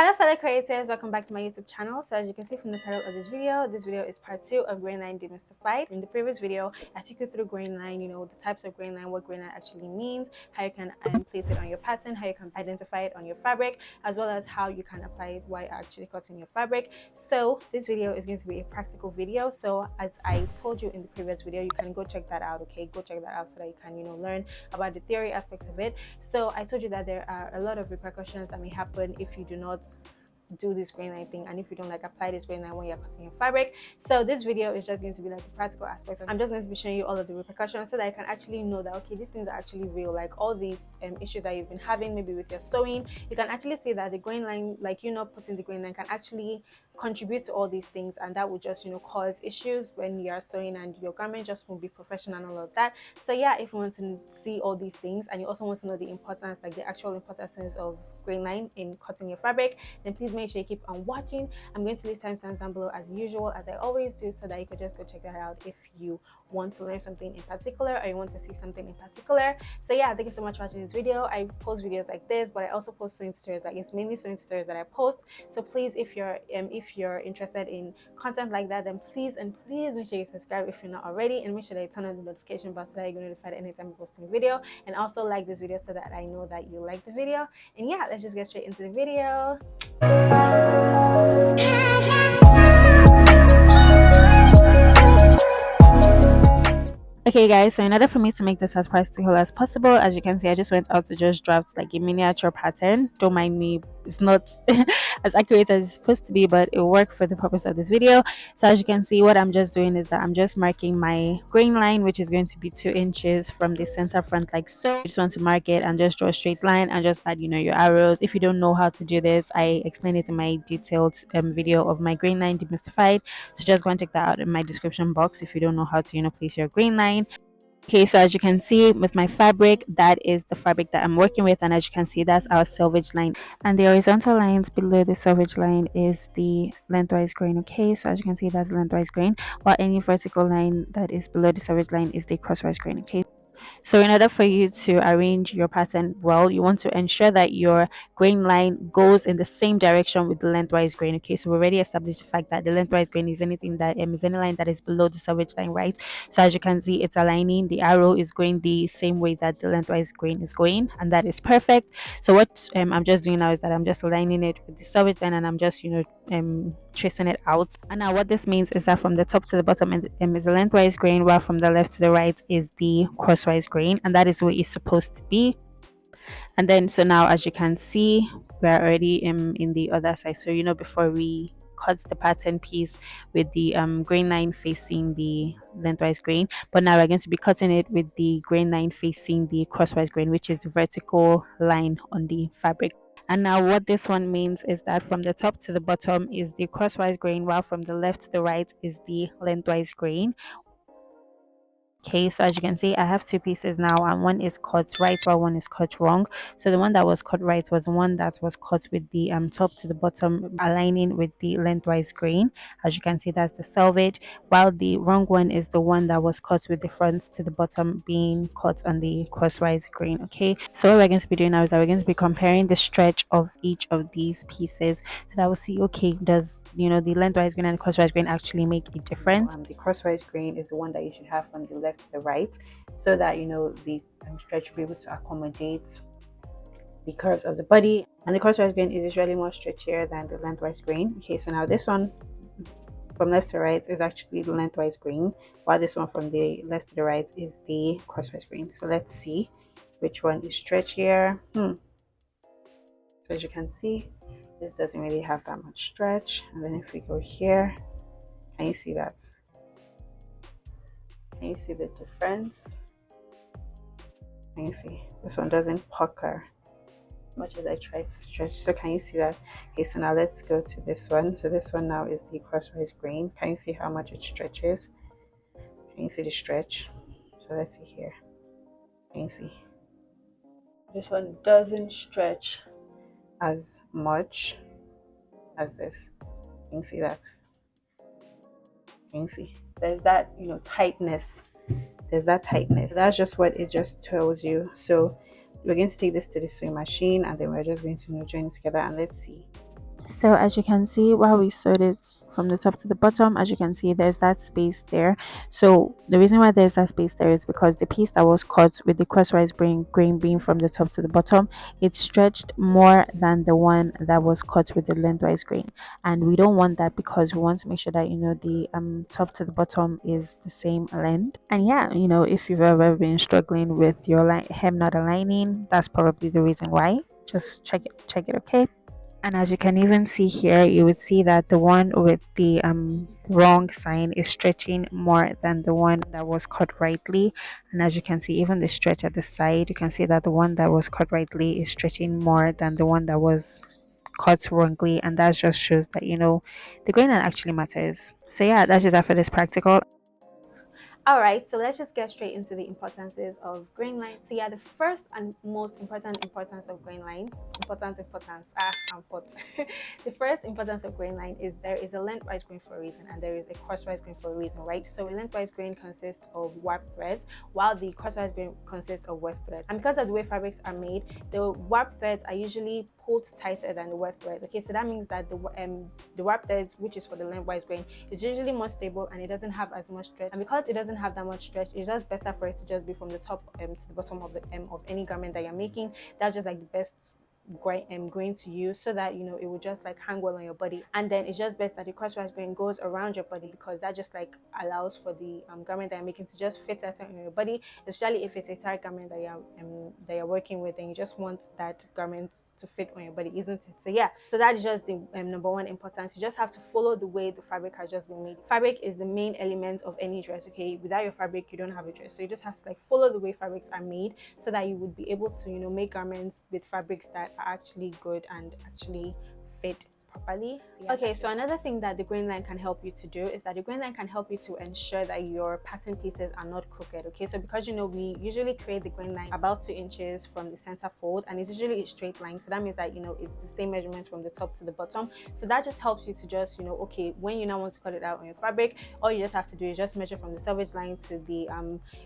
Hello fellow creators, welcome back to my YouTube channel. So as you can see from the title of this video is part 2 of Grainline Demystified. In the previous video, I took you through Grainline, the types of Grainline, what Grainline actually means, how you can place it on your pattern, how you can identify it on your fabric, as well as how you can apply it while actually cutting your fabric. So this video is going to be a practical video. So as I told you in the previous video, you can go check that out, okay? Go check that out so that you can, learn about the theory aspect of it. So I told you that there are a lot of repercussions that may happen if you do not do this Grainline thing, and if you don't apply this Grainline when you're cutting your fabric. So this video is just going to be like the practical aspect. I'm just going to be showing you all of the repercussions so that I can actually know that okay, these things are actually real. Like all these issues that you've been having maybe with your sewing, you can actually see that the Grainline, like putting the Grainline, can actually contribute to all these things, and that would just cause issues when you're sewing and your garment just won't be professional and all of that. So yeah, if you want to see all these things and you also want to know the importance, like the actual importance of Grainline in cutting your fabric, then please make sure you keep on watching. I'm going to leave timestamps down below as usual, as I always do, so that you could just go check that out if you want to learn something in particular or you want to see something in particular. So yeah, thank you so much for watching this video. I post videos like this, but I also post sewing tutorials. Like it's mainly sewing tutorials that I post. So please, if you're interested in content like that, then please make sure you subscribe if you're not already, and make sure that you turn on the notification bell so that you get notified anytime I post a video, and also like this video so that I know that you like the video. And yeah, let's just get straight into the video. Okay guys, so in order for me to make this as practical as possible, as you can see, I just went out to just draft like a miniature pattern. Don't mind me, it's not as accurate as it's supposed to be, but it will work for the purpose of this video. So as you can see, what I'm just doing is that I'm just marking my grain line, which is going to be 2 inches from the center front, like so. You just want to mark it and just draw a straight line and just add your arrows. If you don't know how to do this, I explain it in my detailed video of my grain line demystified, so just go and check that out in my description box if you don't know how to place your grain line. Okay, so as you can see with my fabric, that is the fabric that I'm working with, and as you can see, that's our selvage line, and the horizontal lines below the selvage line is the lengthwise grain. Okay, so as you can see, that's the lengthwise grain, while any vertical line that is below the selvage line is the crosswise grain. Okay, so in order for you to arrange your pattern well, you want to ensure that your grain line goes in the same direction with the lengthwise grain. Okay, so we already established the fact that the lengthwise grain is anything that is any line that is below the selvage line, right? So as you can see, it's aligning. The arrow is going the same way that the lengthwise grain is going, and that is perfect. So what I'm just doing now is that I'm just aligning it with the selvage line, and I'm just tracing it out. And now what this means is that from the top to the bottom is the lengthwise grain, while from the left to the right is the crosswise grain, and that is what it's supposed to be. And then so now as you can see, we're already in the other side. So before we cut the pattern piece with the grain line facing the lengthwise grain, but now we're going to be cutting it with the grain line facing the crosswise grain, which is the vertical line on the fabric. And now what this one means is that from the top to the bottom is the crosswise grain, while from the left to the right is the lengthwise grain. Okay, so as you can see, I have 2 pieces now, and one is cut right while one is cut wrong. So the one that was cut right was the one that was cut with the top to the bottom aligning with the lengthwise grain. As you can see, that's the selvage, while the wrong one is the one that was cut with the front to the bottom being cut on the crosswise grain. Okay, so what we're going to be doing now is that we're going to be comparing the stretch of each of these pieces, so that we'll see, okay, does the lengthwise grain and the crosswise grain actually make a difference. The crosswise grain is the one that you should have from the left to the right, so that the stretch will be able to accommodate the curves of the body, and the crosswise grain is usually more stretchier than the lengthwise grain. Okay, so now this one from left to right is actually the lengthwise grain, while this one from the left to the right is the crosswise grain. So let's see which one is stretchier. So as you can see, this doesn't really have that much stretch. And then if we go here, can you see that? Can you see the difference? Can you see this one doesn't pucker as much as I try to stretch? So can you see that? Okay, so now let's go to this one. So this one now is the crosswise grain. Can you see how much it stretches? Can you see the stretch? So let's see here. Can you see? This one doesn't stretch as much as this. Can you see that? Can you see? There's that tightness. There's that tightness. That's just what it just tells you. So we're going to take this to the sewing machine, and then we're just going to join it together, and let's see So as you can see, while we sewed it from the top to the bottom, as you can see, there's that space there. So the reason why there's that space there is because the piece that was cut with the crosswise grain being from the top to the bottom, it stretched more than the one that was cut with the lengthwise grain. And we don't want that because we want to make sure that the top to the bottom is the same length. And yeah, if you've ever been struggling with your hem not aligning, that's probably the reason why. Just check it, okay? And as you can even see here, you would see that the one with the wrong sign is stretching more than the one that was cut rightly. And as you can see, even the stretch at the side, you can see that the one that was cut rightly is stretching more than the one that was cut wrongly. And that just shows that the grain actually matters. So yeah, that's just that for this practical. All right, so let's just get straight into the importances of Grainline. So yeah, the first and most important importance of Grainline, I'm put. The first importance of Grainline is there is a lengthwise grain for a reason and there is a crosswise grain for a reason, right? So a lengthwise grain consists of warp threads while the crosswise grain consists of weft thread. And because of the way fabrics are made, the warp threads are usually pulled tighter than the weft threads. Okay, so that means that the warp threads, which is for the lengthwise grain, is usually more stable and it doesn't have as much stretch. And because it doesn't have that much stretch, it's just better for it to just be from the top to the bottom of the of any garment that you're making. That's just like the best grain to use, so that it will just like hang well on your body. And then it's just best that the crosswise grain goes around your body, because that just like allows for the garment that you're making to just fit better on your body, especially if it's a tight garment that you're working with and you just want that garment to fit on your body, isn't it? So yeah, so that is just the number one importance. You just have to follow the way the fabric has just been made. Fabric is the main element of any dress. Okay, without your fabric you don't have a dress, so you just have to like follow the way fabrics are made, so that you would be able to make garments with fabrics that are actually good and actually fit properly. So yeah, okay, so another thing that the Grainline can help you to do is that the Grainline can help you to ensure that your pattern pieces are not crooked. Okay, so because we usually create the Grainline about 2 inches from the center fold, and it's usually a straight line, so that means that it's the same measurement from the top to the bottom. So that just helps you to just okay, when you now want to cut it out on your fabric, all you just have to do is just measure from the selvage line to the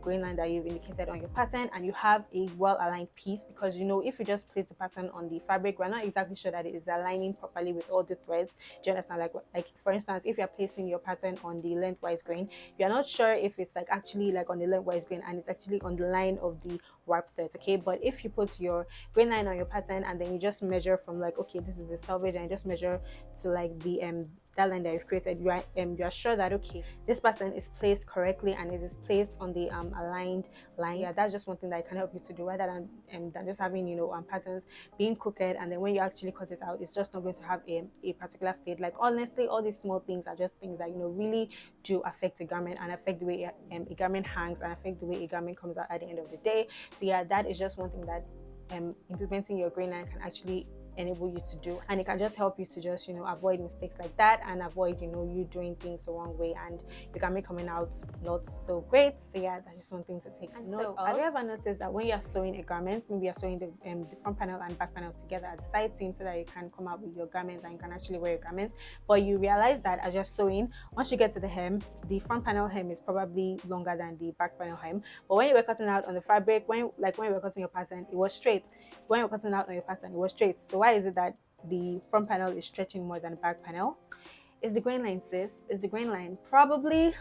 Grainline that you've indicated on your pattern, and you have a well aligned piece. Because if you just place the pattern on the fabric, we're not exactly sure that it is aligning properly with all the threads. Do you understand? Like for instance, if you're placing your pattern on the lengthwise grain, you're not sure if it's like actually like on the lengthwise grain and it's actually on the line of the warp thread. Okay, but if you put your grain line on your pattern and then you just measure from like, okay, this is the selvage, and you just measure to like the that line that you've created, you are sure that okay, this pattern is placed correctly and it is placed on the aligned line. Yeah, that's just one thing that I can help you to do, rather than just having patterns being crooked, and then when you actually cut it out, it's just not going to have a particular fade. Like honestly, all these small things are just things that really do affect a garment and affect the way a garment hangs and affect the way a garment comes out at the end of the day. So yeah, that is just one thing that implementing your grain line can actually enable you to do, and it can just help you to just avoid mistakes like that, and avoid you doing things the wrong way and your garment coming out not so great. So yeah, that's just one thing to take note of. Have you ever noticed that when you're sewing a garment, maybe you're sewing the front panel and back panel together at the side seam, so that you can come out with your garment and you can actually wear your garment, but you realize that as you're sewing, once you get to the hem, the front panel hem is probably longer than the back panel hem, but when you were cutting out on the fabric, when you were cutting your pattern, it was straight. When you're cutting out on your pattern, it was straight. So why is it that the front panel is stretching more than the back panel? Is the grain line, sis? Is the grain line? Probably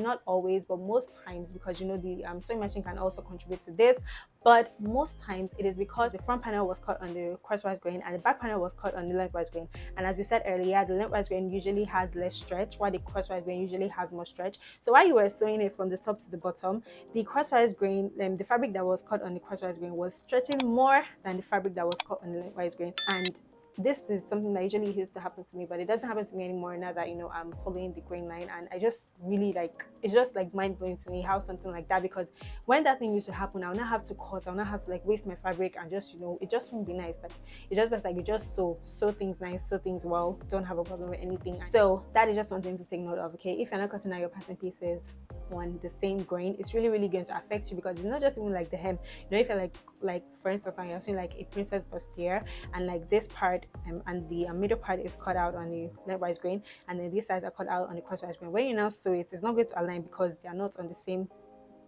not always, but most times, because the sewing machine can also contribute to this. But most times it is because the front panel was cut on the crosswise grain and the back panel was cut on the lengthwise grain. And as you said earlier, the lengthwise grain usually has less stretch, while the crosswise grain usually has more stretch. So while you were sewing it from the top to the bottom, the crosswise grain, the fabric that was cut on the crosswise grain was stretching more than the fabric that was cut on the lengthwise grain. And this is something that usually used to happen to me, but it doesn't happen to me anymore now that I'm following the grain line. And I just really it's just like mind-blowing to me how something like that, because when that thing used to happen, I'll not have to cut, I'll not have to like waste my fabric, and just it just won't be nice. Like it's just best like you just sew things nice, sew things well, don't have a problem with anything. So that is just one thing to take note of. Okay, if you're not cutting out your pattern pieces on the same grain, it's really going to affect you, because it's not just even like the hem. If you're like for instance, you're seeing like a princess bustier, and like this part and the middle part is cut out on the lengthwise grain, and then these sides are cut out on the crosswise grain. When you now sew it, it's not going to align because they are not on the same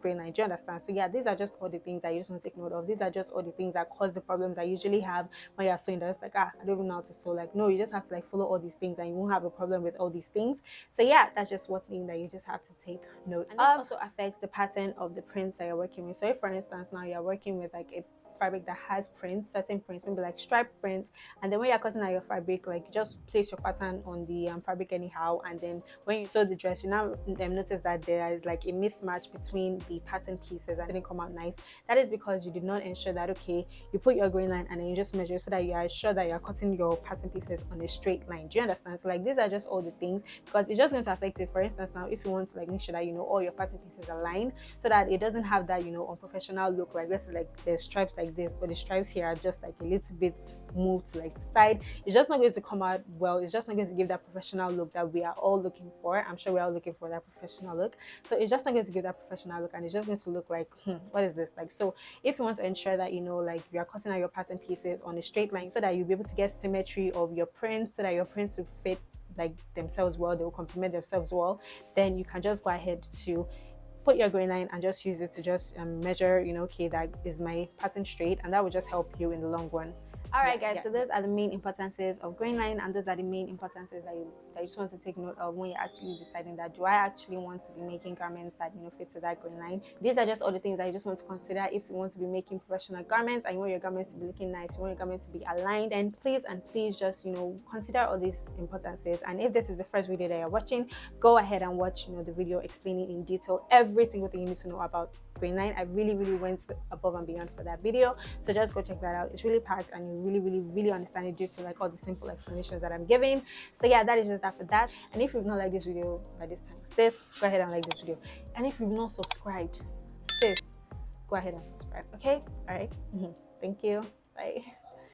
Grainline. Do you understand? So yeah, these are just all the things that you just want to take note of. These are just all the things that cause the problems I usually have when you're sewing. That's like, I don't even know how to sew. Like, no, you just have to like follow all these things and you won't have a problem with all these things. So yeah, that's just one thing that you just have to take note. And this also affects the pattern of the prints that you're working with. So if for instance now you're working with like a fabric that has prints, certain prints, maybe like stripe prints, and then when you're cutting out your fabric, like just place your pattern on the fabric anyhow, and then when you sew the dress, you now notice that there is like a mismatch between the pattern pieces and didn't come out nice. That is because you did not ensure that, okay, you put your grain line and then you just measure so that you are sure that you're cutting your pattern pieces on a straight line. Do you understand? So like these are just all the things, because it's just going to affect it. For instance, now if you want to like make sure that all your pattern pieces are aligned so that it doesn't have that unprofessional look, like let's say like there's stripes like this, but the stripes here are just like a little bit moved to like the side. It's just not going to come out well. It's just not going to give that professional look that we are all looking for. I'm sure we're all looking for that professional look. So it's just not going to give that professional look, and it's just going to look like, what is this? Like, so if you want to ensure that like you are cutting out your pattern pieces on a straight line so that you'll be able to get symmetry of your prints, so that your prints will fit like themselves well, they will complement themselves well, then you can just go ahead to put your grain line and just use it to just measure, okay, that is my pattern straight, and that will just help you in the long run. All right, guys, so those are the main importances of grain line, and those are the main importances that you just want to take note of when you're actually deciding that, do I actually want to be making garments that fit to that grain line. These are just all the things that you just want to consider if you want to be making professional garments and you want your garments to be looking nice, you want your garments to be aligned. And please just consider all these importances. And if this is the first video that you're watching, go ahead and watch the video explaining in detail every single thing you need to know about grain line. I really went above and beyond for that video, so just go check that out. It's really packed and you really understand it due to like all the simple explanations that I'm giving. So yeah, that is just that for that. And if you've not liked this video by this time, sis, go ahead and like this video. And if you've not subscribed, sis, go ahead and subscribe. Okay, all right. Thank you. Bye.